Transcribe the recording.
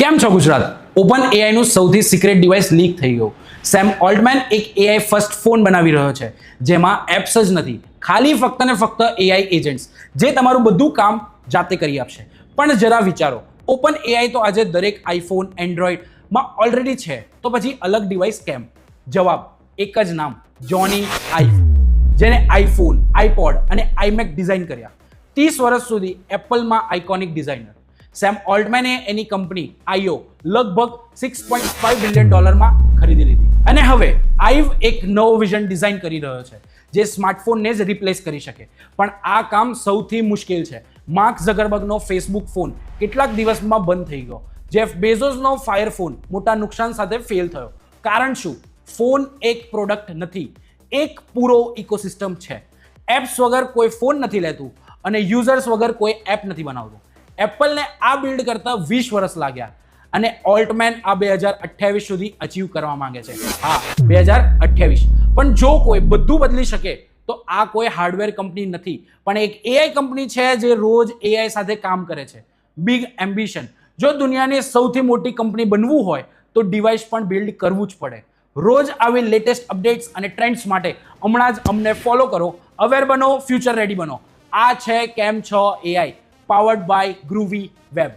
કેમ છો Gujarat? Open AI નું સૌથી સિક્રેટ ડિવાઇસ લીક થઈ ગયું. સેમ ઓલ્ટમેન એક એઆઈ ફર્સ્ટ ફોન બનાવી રહ્યો છે જેમાં એપ્સ જ નથી, ખાલી ફક્ત ને ફક્ત એઆઈ એજન્ટ્સ જે તમારું બધું કામ જાતે કરી આપશે. પણ જરા વિચારો, ઓપન એઆઈ તો આજે દરેક આઈફોન, એન્ડ્રોઈડમાં ઓલરેડી છે, તો પછી અલગ ડિવાઇસ કેમ? જવાબ એક જ નામ, જોની આઈવ, જેને આઈફોન, આઈપોડ અને આઈમેક ડિઝાઇન કર્યા. 30 વર્ષ સુધી એપલમાં આઇકોનિક ડિઝાઇનર સેમ ઓલ્ટમેને એની કંપની આઈઓ લગભગ $6.5 બિલિયન ખરીદી લીધી. અને હવે આઈવ એક નવો વિઝન ડિઝાઇન કરી રહ્યો છે જે સ્માર્ટફોનને જ રિપ્લેસ કરી શકે. પણ આ કામ સૌથી મુશ્કેલ છે. માર્ક ઝકરબર્ગનો ફેસબુક ફોન કેટલાક દિવસમાં બંધ થઈ ગયો. જેફ બેઝોસનો ફાયર ફોન મોટા નુકસાન સાથે ફેલ થયો. કારણ શું? ફોન એક પ્રોડક્ટ નથી, એક પૂરો ઇકોસિસ્ટમ છે. એપ્સ વગર કોઈ ફોન નથી લેતું અને યુઝર્સ વગર કોઈ એપ નથી બનાવતું. એપલને આ બિલ્ડ કરતા 20 વર્ષ લાગ્યા અને ઓલ્ટમેન આ 2028 સુધી અચીવ કરવા માંગે છે. હા, 2028. પણ જો કોઈ બધું બદલી શકે તો આ કોઈ હાર્ડવેર કંપની નથી, પણ એક એઆઈ કંપની છે જે રોજ એઆઈ સાથે કામ કરે છે. Big ambition. જો દુનિયાની સૌથી મોટી કંપની બનવું હોય તો ડિવાઇસ પણ બિલ્ડ કરવું જ પડે. રોજ આવી લેટેસ્ટ અપડેટ્સ અને ટ્રેન્ડ્સ માટે હમણાં જ અમને ફોલો કરો. અવેર બનો, ફ્યુચર રેડી બનો. આ છે કેમ છો એઆઈ, પાવર્ડ બાય ગ્રુવી વેબ.